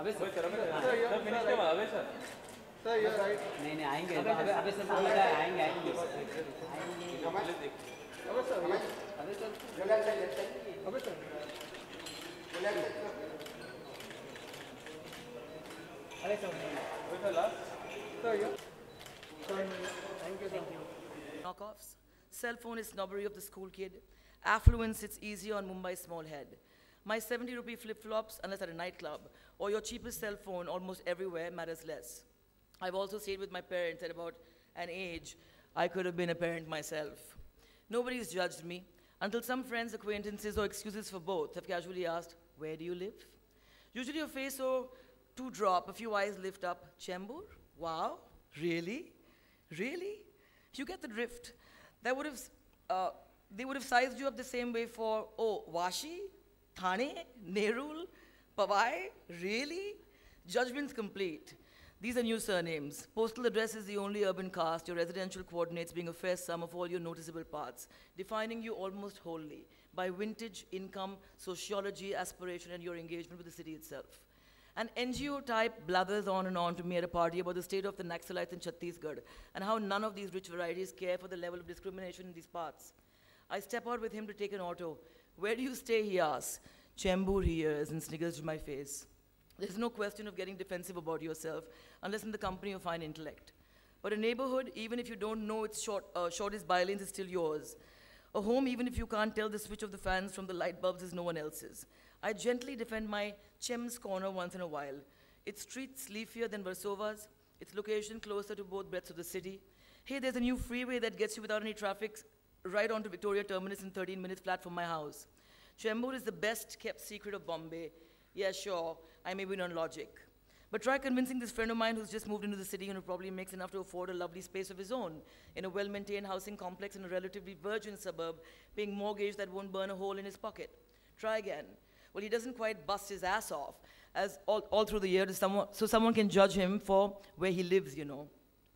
अबे sir sir finish के बाद अबे सर ये राइट नहीं आएंगे अबे सर बोल रहा है आएंगे अबे सर अबे sir Knockoffs, cell phone is snobbery of the school kid, affluence sits easier on Mumbai's small head. My 70 rupee flip-flops, unless at a nightclub, or your cheapest cell phone almost everywhere matters less. I've also stayed with my parents at about an age I could have been a parent myself. Nobody's judged me, until some friends, acquaintances, or excuses for both have casually asked, where do you live? Usually your face or two drop, a few eyes lift up. Chembur? Wow, really? Really? You get the drift. They would have sized you up the same way for, oh, Washi, Thane, Nerul, Pawai, really? Judgment's complete. These are new surnames. Postal address is the only urban caste, your residential coordinates being a fair sum of all your noticeable parts, defining you almost wholly by vintage, income, sociology, aspiration, and your engagement with the city itself. An NGO type blathers on and on to me at a party about the state of the Naxalites in Chhattisgarh and how none of these rich varieties care for the level of discrimination in these parts. I step out with him to take an auto. Where do you stay, he asks. Chembur, he hears and sniggers to my face. There's no question of getting defensive about yourself unless in the company of fine intellect. But a neighborhood, even if you don't know its shortest bylanes, is still yours. A home, even if you can't tell the switch of the fans from the light bulbs, is no one else's. I gently defend my Chem's corner once in a while. Its streets leafier than Varsova's, its location closer to both breadths of the city. Hey, there's a new freeway that gets you without any traffic right onto Victoria Terminus in 13 minutes flat from my house. Chembur is the best kept secret of Bombay. Yeah, sure, I may be non-logic. But try convincing this friend of mine who's just moved into the city and who probably makes enough to afford a lovely space of his own in a well-maintained housing complex in a relatively virgin suburb, paying mortgage that won't burn a hole in his pocket. Try again. Well, he doesn't quite bust his ass off as all through the year so someone can judge him for where he lives, you know.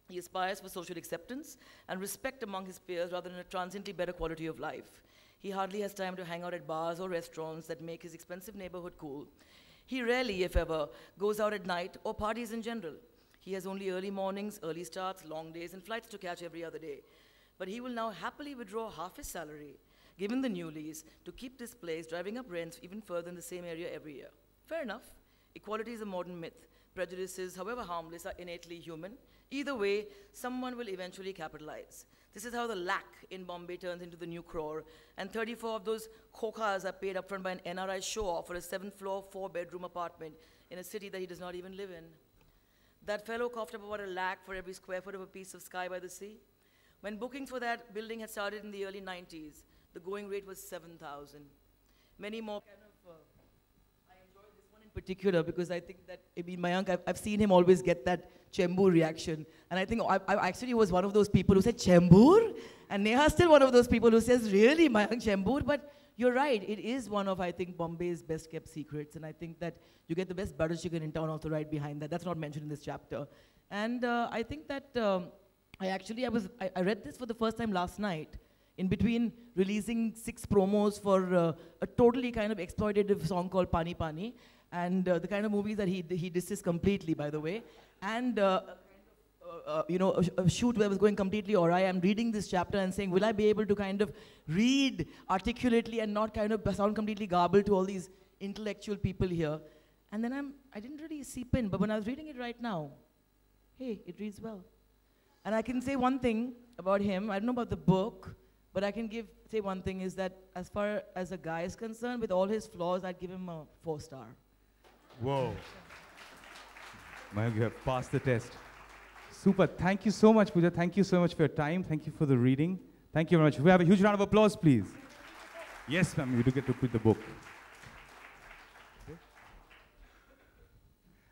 He aspires for social acceptance and respect among his peers rather than a transiently better quality of life. He hardly has time to hang out at bars or restaurants that make his expensive neighborhood cool. He rarely, if ever, goes out at night or parties in general. He has only early mornings, early starts, long days, and flights to catch every other day. But he will now happily withdraw half his salary, given the new lease, to keep this place driving up rents even further in the same area every year. Fair enough. Equality is a modern myth. Prejudices, however harmless, are innately human. Either way, someone will eventually capitalize. This is how the lakh in Bombay turns into the new crore, and 34 of those khokhas are paid upfront by an NRI show-off for a 7th-floor, 4-bedroom apartment in a city that he does not even live in. That fellow coughed up about a lakh for every square foot of a piece of sky by the sea. When bookings for that building had started in the early 90s, the going rate was 7,000. Many more I enjoyed this one in particular because I think that, I mean, Mayank, I've seen him always get that Chembur reaction. And I think I actually was one of those people who said, Chembur? And Neha's still one of those people who says, really, Mayank, Chembur? But you're right, it is one of, I think, Bombay's best kept secrets. And I think that you get the best butter chicken in town also right behind that. That's not mentioned in this chapter. And I think that I read this for the first time last night, in between releasing 6 promos for a totally kind of exploitative song called Pani Pani, and the kind of movies that he disses completely, by the way, and a shoot where I was going completely awry. I'm reading this chapter and saying, will I be able to kind of read articulately and not kind of sound completely garbled to all these intellectual people here? And then I didn't really seep in, but when I was reading it right now, hey, it reads well. And I can say one thing about him. I don't know about the book, but I can say one thing is that as far as a guy is concerned, with all his flaws, I'd give him a 4-star. Whoa. Mayank, you have passed the test. Super. Thank you so much, Pooja. Thank you so much for your time. Thank you for the reading. Thank you very much. We have a huge round of applause, please. Yes, ma'am, you do get to put the book. Okay.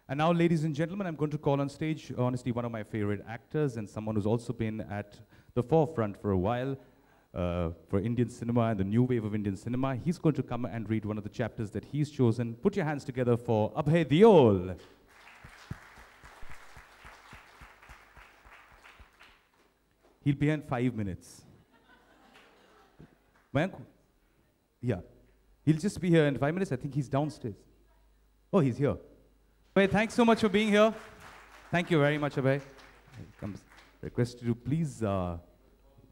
And now, ladies and gentlemen, I'm going to call on stage, honestly, one of my favorite actors and someone who's also been at the forefront for a while for Indian cinema and the new wave of Indian cinema. He's going to come and read one of the chapters that he's chosen. Put your hands together for Abhay Deol. He'll be here in 5 minutes. Mayank? Yeah. He'll just be here in 5 minutes. I think he's downstairs. Oh, he's here. Abhay, thanks so much for being here. Thank you very much, Abhay. Comes request you to please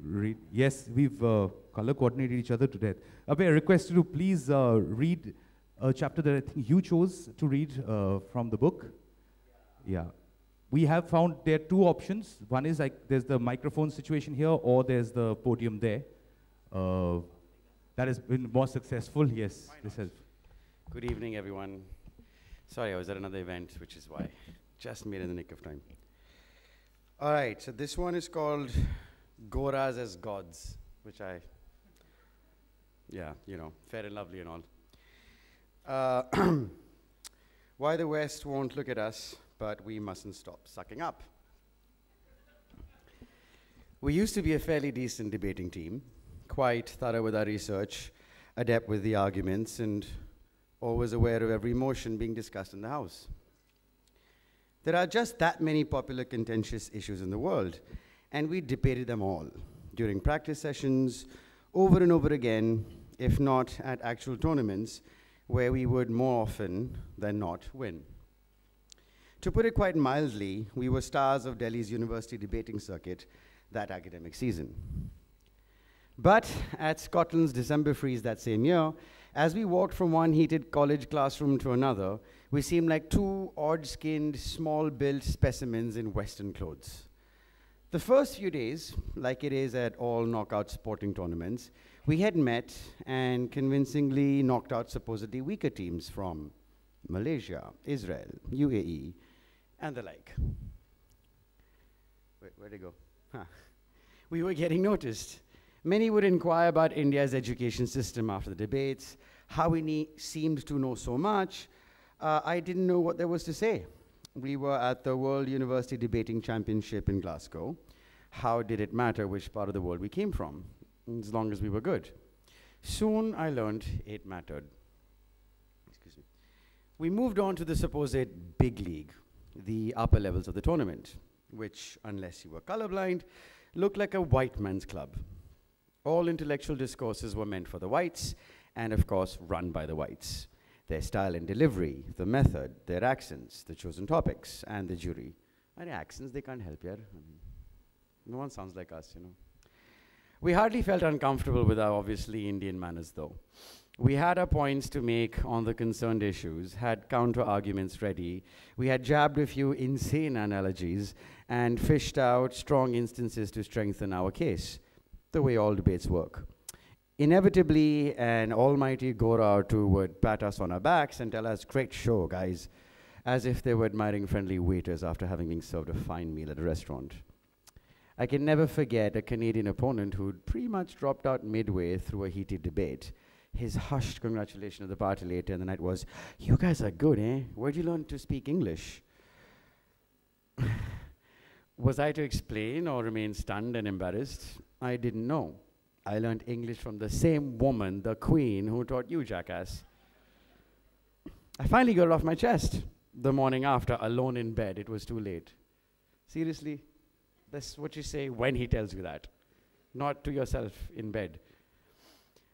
read. Yes, we've color coordinated each other to death. Abhay, I request you to please read a chapter that I think you chose to read from the book. Yeah. We have found there are two options. One is like there's the microphone situation here, or there's the podium there. That has been more successful. Yes, this has. Good evening, everyone. Sorry, I was at another event, which is why. Just made in the nick of time. All right, so this one is called Goras as Gods, which yeah, you know, fair and lovely and all. Why the West won't look at us, but we mustn't stop sucking up. We used to be a fairly decent debating team, quite thorough with our research, adept with the arguments, and always aware of every motion being discussed in the House. There are just that many popular contentious issues in the world, and we debated them all during practice sessions, over and over again, if not at actual tournaments, where we would more often than not win. To put it quite mildly, we were stars of Delhi's university debating circuit that academic season. But at Scotland's December freeze that same year, as we walked from one heated college classroom to another, we seemed like two odd-skinned, small-built specimens in Western clothes. The first few days, like it is at all knockout sporting tournaments, we had met and convincingly knocked out supposedly weaker teams from Malaysia, Israel, UAE, and the like. Where'd it go? Huh. We were getting noticed. Many would inquire about India's education system after the debates, how we seemed to know so much. I didn't know what there was to say. We were at the World University Debating Championship in Glasgow. How did it matter which part of the world we came from, as long as we were good? Soon I learned it mattered. Excuse me. We moved on to the supposed big league, the upper levels of the tournament, which, unless you were colorblind, looked like a white man's club. All intellectual discourses were meant for the whites, and of course, run by the whites. Their style and delivery, the method, their accents, the chosen topics, and the jury. Their accents, they can't help yet. No one sounds like us, you know. We hardly felt uncomfortable with our obviously Indian manners, though. We had our points to make on the concerned issues, had counter-arguments ready. We had jabbed a few insane analogies and fished out strong instances to strengthen our case, the way all debates work. Inevitably, an almighty Gora or two would pat us on our backs and tell us, "Great show, guys," as if they were admiring friendly waiters after having been served a fine meal at a restaurant. I can never forget a Canadian opponent who'd pretty much dropped out midway through a heated debate. His hushed congratulation of the party later in the night was, "You guys are good, eh? Where'd you learn to speak English?" Was I to explain or remain stunned and embarrassed? I didn't know. I learned English from the same woman, the queen, who taught you, jackass. I finally got it off my chest. The morning after, alone in bed, it was too late. Seriously, that's what you say when he tells you that, not to yourself in bed.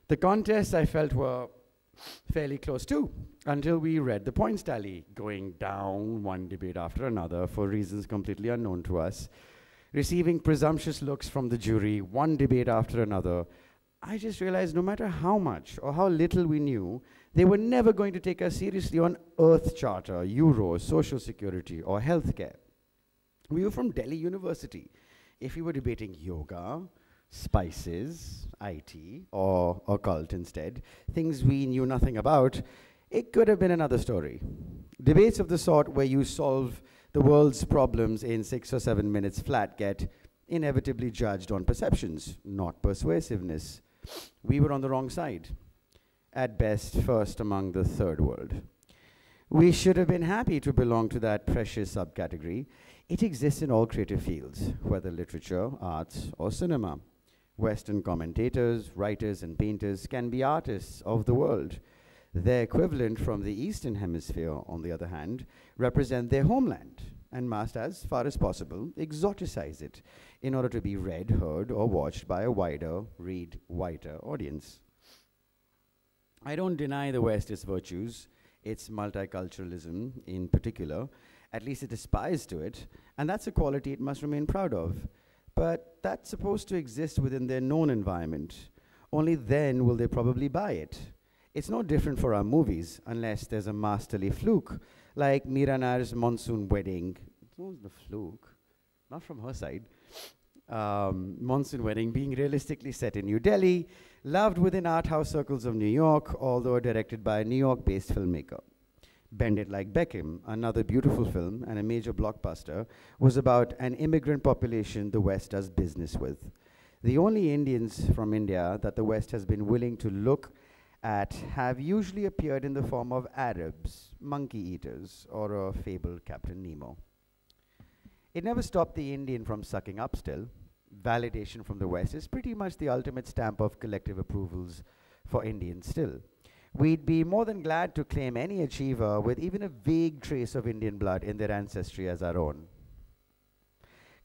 The contests I felt were fairly close too, until we read the points tally, going down one debate after another for reasons completely unknown to us, receiving presumptuous looks from the jury, one debate after another. I just realized no matter how much or how little we knew, they were never going to take us seriously on Earth Charter, Euro, Social Security, or healthcare. We were from Delhi University. If we were debating yoga, spices, IT, or occult instead, things we knew nothing about, it could have been another story. Debates of the sort where you solve the world's problems in 6 or 7 minutes flat get inevitably judged on perceptions, not persuasiveness. We were on the wrong side. At best, first among the third world. We should have been happy to belong to that precious subcategory. It exists in all creative fields, whether literature, arts, or cinema. Western commentators, writers, and painters can be artists of the world. Their equivalent from the Eastern Hemisphere, on the other hand, represent their homeland and must, as far as possible, exoticize it in order to be read, heard, or watched by a wider, whiter audience. I don't deny the West its virtues. its multiculturalism in particular. At least it aspires to it, and that's a quality it must remain proud of. But that's supposed to exist within their known environment. Only then will they probably buy it. It's no different for our movies, unless there's a masterly fluke, like Miranar's Monsoon Wedding. It's not the fluke, not from her side. Monsoon Wedding being realistically set in New Delhi, loved within art house circles of New York, although directed by a New York-based filmmaker. Bend It Like Beckham, another beautiful film and a major blockbuster, was about an immigrant population the West does business with. The only Indians from India that the West has been willing to look at have usually appeared in the form of Arabs, monkey eaters, or a fabled Captain Nemo. It never stopped the Indian from sucking up still. Validation from the West is pretty much the ultimate stamp of collective approvals for Indians still. We'd be more than glad to claim any achiever with even a vague trace of Indian blood in their ancestry as our own.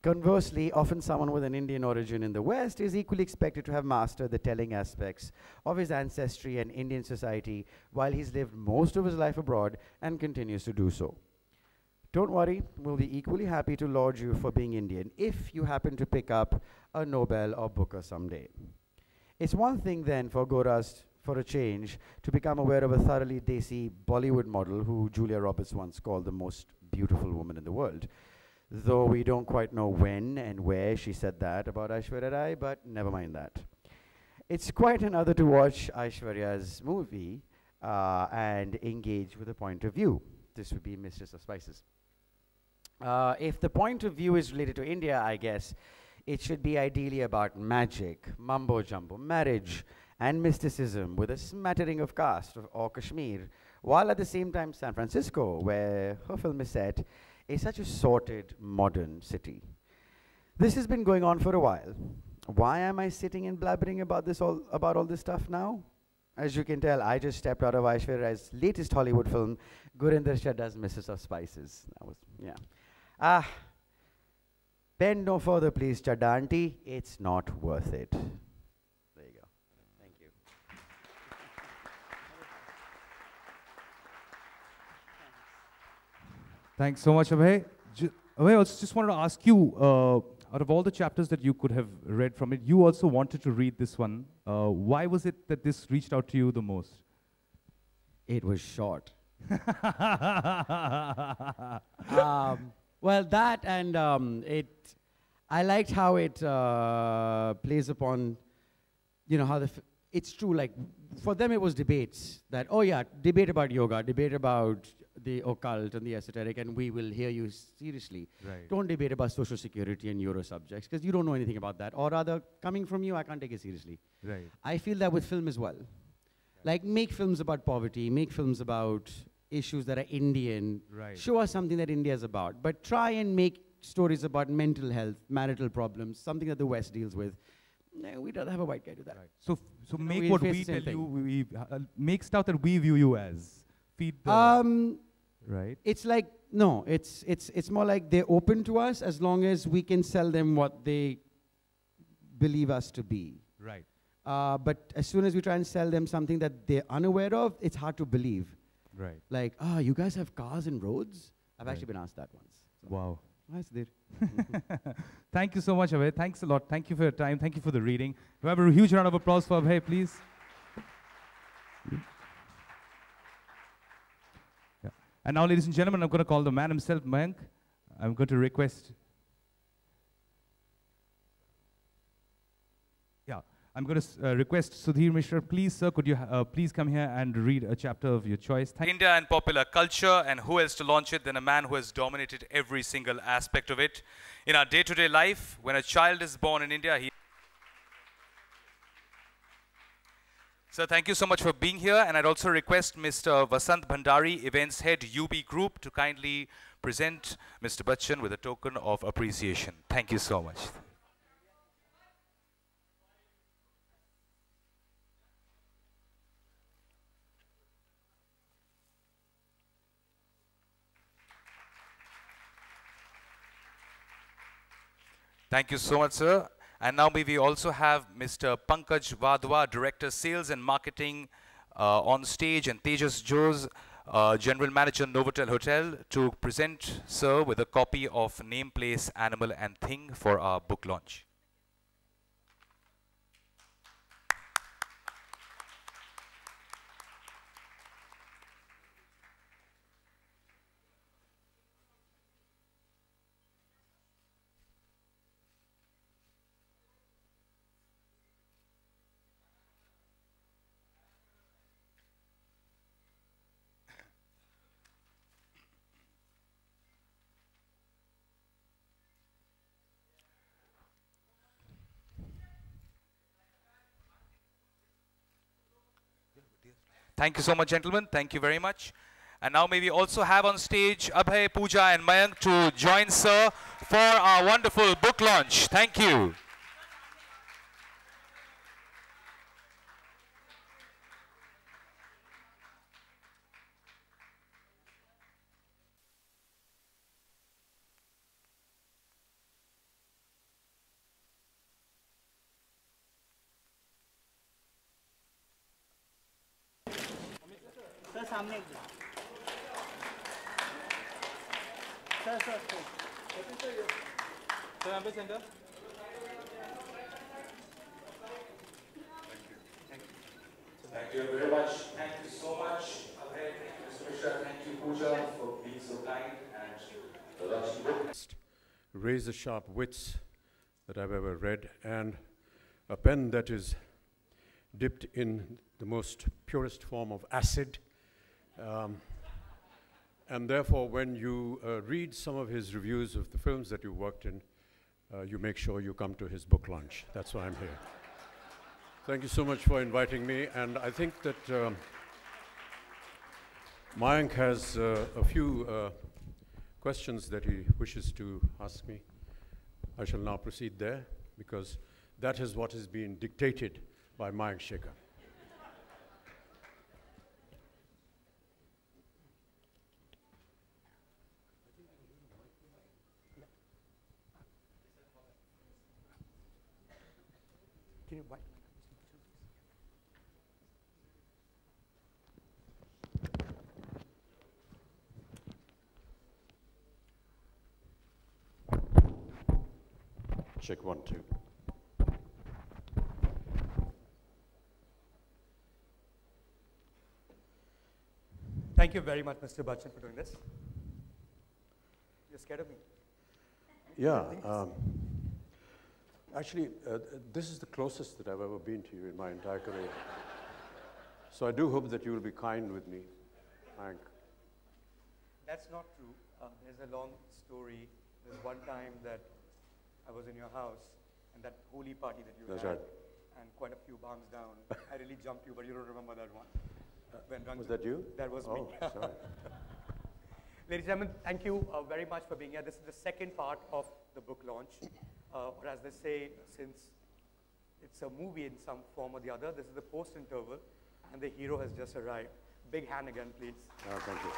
Conversely, often someone with an Indian origin in the West is equally expected to have mastered the telling aspects of his ancestry and Indian society while he's lived most of his life abroad and continues to do so. Don't worry, we'll be equally happy to laud you for being Indian if you happen to pick up a Nobel or Booker someday. It's one thing then for Goras, for a change, to become aware of a thoroughly desi Bollywood model who Julia Roberts once called the most beautiful woman in the world. Though we don't quite know when and where she said that about Aishwarya Rai, but never mind that. It's quite another to watch Aishwarya's movie and engage with a point of view. This would be Mistress of Spices. If the point of view is related to India, I guess, it should be ideally about magic, mumbo-jumbo, marriage, and mysticism with a smattering of caste or Kashmir, while at the same time San Francisco, where her film is set, is such a sorted, modern city. This has been going on for a while. Why am I sitting and blabbering about all this stuff now? As you can tell, I just stepped out of Aishwarya Rai's latest Hollywood film, Gurinder Chadda's Mistress of Spices. That was, yeah. Bend no further, please, Chadda auntie. It's not worth it. There you go. Thank you. Thanks so much, Abhay. Abhay, I also just wanted to ask you, out of all the chapters that you could have read from it, you also wanted to read this one. Why was it that this reached out to you the most? It was short. Well, that and I liked how it plays upon, how it's true, like, for them it was debates that, oh yeah, debate about yoga, debate about the occult and the esoteric, and we will hear you seriously. Right. Don't debate about social security and Euro subjects, because you don't know anything about that. Or rather, coming from you, I can't take it seriously. Right. I feel that with film as well. Like, make films about poverty, make films about issues that are Indian. Right. Show us something that India is about. But try and make stories about mental health, marital problems, something that the West deals with. No, we'd rather have a white guy do that. Right. So make we'll what face we the same tell thing. you, make stuff that we view you as. Feed the... right. It's like, no, it's more like they're open to us as long as we can sell them what they believe us to be. Right. But as soon as we try and sell them something that they're unaware of, it's hard to believe. Right. Like, you guys have cars and roads? I've actually been asked that once. So Wow. nice, dude. Thank you so much, Abhay. Thanks a lot. Thank you for your time. Thank you for the reading. We have a huge round of applause for Abhay, please. Yeah. And now, ladies and gentlemen, I'm going to call the man himself, Mayank. I'm going to request... I'm going to request Sudhir Mishra, please, sir, could you please come here and read a chapter of your choice. India and popular culture, and who else to launch it than a man who has dominated every single aspect of it. In our day-to-day life, when a child is born in India, So thank you so much for being here, and I'd also request Mr. Vasant Bhandari, Events Head, UB Group, to kindly present Mr. Bachchan with a token of appreciation. Thank you so much. Thank you so much, sir. And now may we also have Mr. Pankaj Wadhwa, Director Sales and Marketing on stage, and Tejas Jose, General Manager, Novotel Hotel, to present Sir with a copy of Name, Place, Animal and Thing for our book launch. Thank you so much, gentlemen. Thank you very much. And now may we also have on stage Abhay, Pooja and Mayank to join Sir for our wonderful book launch. Thank you. Sir सामने एक sir sir sir यहाँ पे centre Thank you very much. Thank you so much, Abhay. Thank you, Mr. Mishra. Thank you, Pooja, for being so kind and launching the book. Razor-sharp wits that I've ever read, and a pen that is dipped in the most purest form of acid. And therefore, when you read some of his reviews of the films that you worked in, you make sure you come to his book launch. That's why I'm here. Thank you so much for inviting me, and I think that Mayank has a few questions that he wishes to ask me. I shall now proceed there, because that is what has been dictated by Mayank Shekhar. Check 1, 2. Thank you very much, Mr. Bachchan, for doing this. You're scared of me? Yeah. Actually, this is the closest that I've ever been to you in my entire career. So I do hope that you will be kind with me, Hank. That's not true. There's a long story. There's one time that I was in your house, and that holy party that you That's had, right. and quite a few bombs down. I really jumped you, but you don't remember that one. Was that you? That was oh, me. Sorry. Ladies and gentlemen, thank you very much for being here. This is the second part of the book launch. Or as they say, since it's a movie in some form or the other, this is the post-interval, and the hero has just arrived. Big hand again, please. Thank you.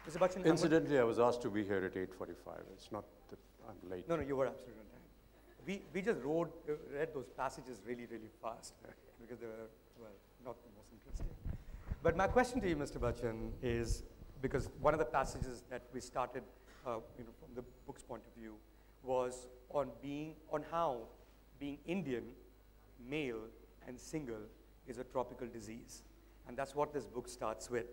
Mr. Bachchan, Incidentally, I was asked to be here at 8:45. It's not that I'm late. No, you were absolutely on time. We just read those passages really, really fast because they were, well, not the most interesting. But my question to you, Mr. Bachchan, is because one of the passages that we started, from the book's point of view, was on how being Indian, male, and single is a tropical disease, and that's what this book starts with.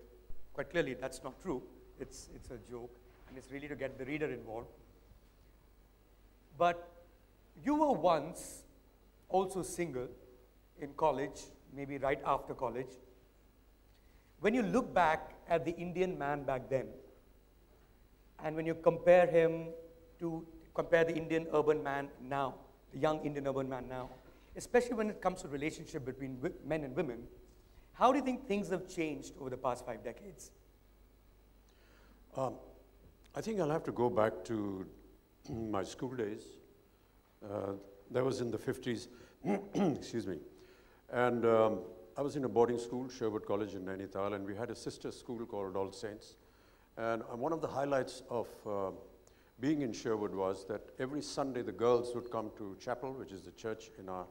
Quite clearly, that's not true. It's a joke, and it's really to get the reader involved. But you were once also single in college, maybe right after college. When you look back at the Indian man back then, and when you compare the Indian urban man now, the young Indian urban man now, especially when it comes to relationship between men and women, how do you think things have changed over the past 5 decades? I think I'll have to go back to my school days. That was in the 50s, excuse me. And I was in a boarding school, Sherwood College in Nainital, and we had a sister school called All Saints. And one of the highlights of being in Sherwood was that every Sunday the girls would come to chapel, which is the church in our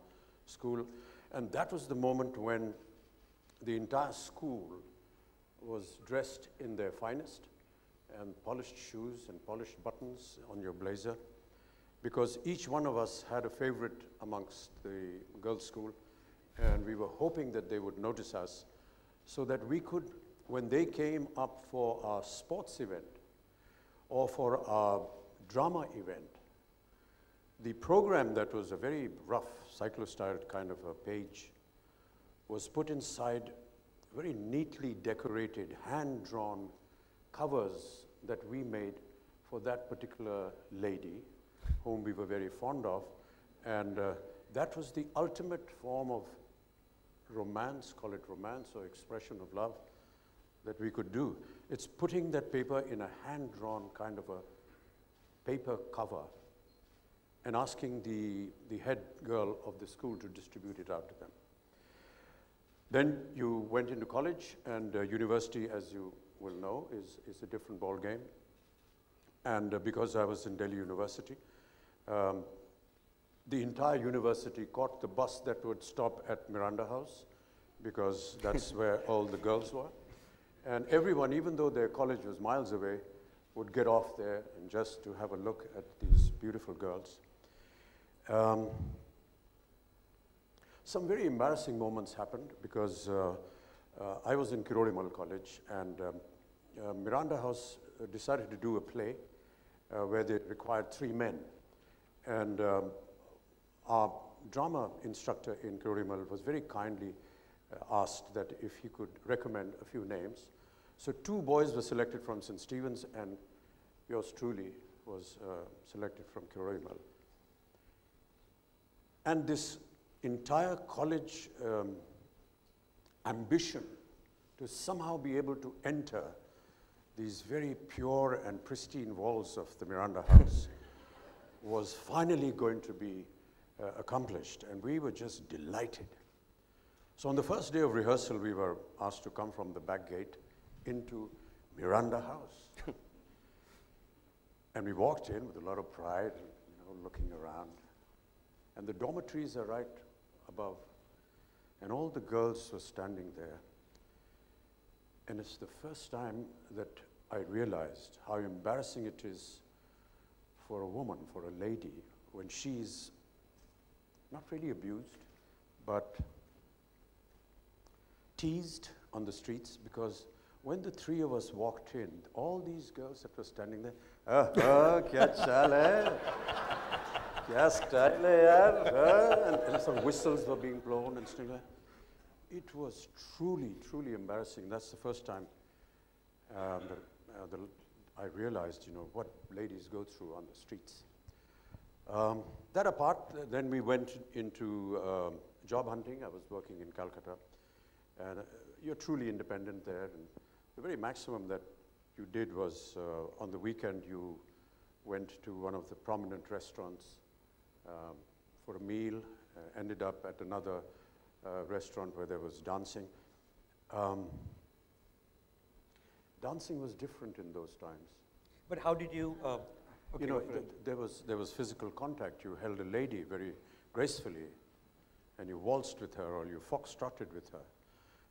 school. And that was the moment when the entire school was dressed in their finest, and polished shoes and polished buttons on your blazer, because each one of us had a favorite amongst the girls' school, and we were hoping that they would notice us so that we could, when they came up for our sports event or for our drama event, the program that was a very rough cyclostyle kind of a page was put inside very neatly decorated, hand-drawn covers that we made for that particular lady, whom we were very fond of. And that was the ultimate form of romance, call it romance or expression of love, that we could do. It's putting that paper in a hand-drawn kind of a paper cover and asking the head girl of the school to distribute it out to them. Then you went into college, and university, as you will know, is a different ball game. And because I was in Delhi University, the entire university caught the bus that would stop at Miranda House, because that's where all the girls were. And everyone, even though their college was miles away, would get off there and just to have a look at these beautiful girls. Some very embarrassing moments happened, because I was in Kirodimal College, and Miranda House decided to do a play where they required 3 men. And our drama instructor in Kirodimal was very kindly asked that if he could recommend a few names. So 2 boys were selected from St. Stephen's, and yours truly was selected from Kirodimal. And this entire college ambition to somehow be able to enter these very pure and pristine walls of the Miranda House was finally going to be accomplished, and we were just delighted. So on the first day of rehearsal, we were asked to come from the back gate into Miranda House. And we walked in with a lot of pride, looking around. And the dormitories are right above. And all the girls were standing there. And it's the first time that I realized how embarrassing it is for a woman, for a lady, when she's not really abused, but teased on the streets, because when the 3 of us walked in, all these girls that were standing there, kya chal hai? Kya style hai yaar? And some whistles were being blown and stuff like that. It was truly, truly embarrassing. That's the first time I realized, what ladies go through on the streets. That apart, then we went into job hunting. I was working in Calcutta. And you're truly independent there. And the very maximum that you did was on the weekend you went to one of the prominent restaurants for a meal, ended up at another restaurant where there was dancing. Dancing was different in those times. But how did you? There was physical contact. You held a lady very gracefully, and you waltzed with her, or you foxtrotted with her.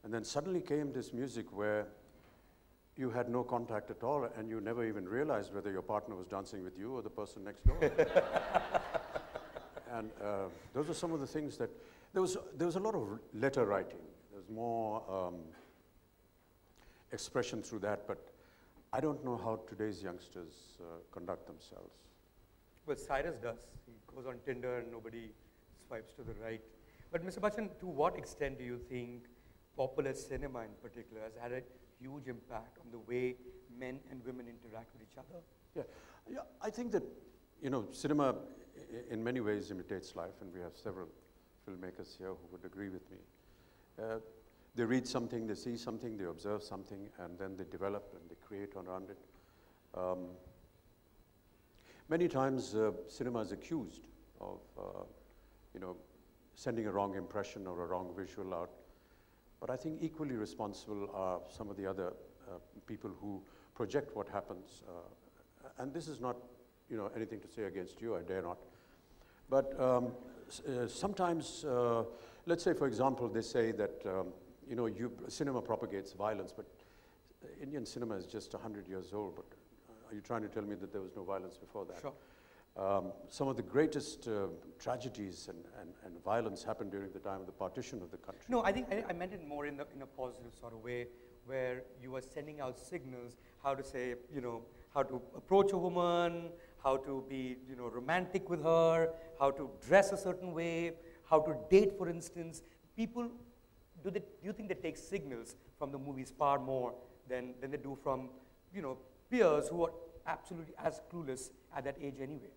And then suddenly came this music where you had no contact at all, and you never even realized whether your partner was dancing with you or the person next door. And those are some of the things that, there was a lot of letter writing. There was more expression through that, but I don't know how today's youngsters conduct themselves. Well, Cyrus does. He goes on Tinder and nobody swipes to the right. But Mr. Bachchan, to what extent do you think popular cinema in particular has had a huge impact on the way men and women interact with each other? Yeah, I think that, cinema in many ways imitates life, and we have several filmmakers here who would agree with me. They read something, they see something, they observe something, and then they develop and they create around it. Many times cinema is accused of, sending a wrong impression or a wrong visual out. But I think equally responsible are some of the other people who project what happens. And this is not, anything to say against you, I dare not. But sometimes, let's say, for example, they say that, you know, cinema propagates violence, but Indian cinema is just 100 years old, but are you trying to tell me that there was no violence before that? Sure. Some of the greatest tragedies and violence happened during the time of the partition of the country. No, I think I meant it more in a positive sort of way, where you are sending out signals, how to say, you know, how to approach a woman, how to be, you know, romantic with her, how to dress a certain way, how to date, for instance. People, do you think they take signals from the movies far more than they do from, you know, peers who are absolutely as clueless at that age anyway?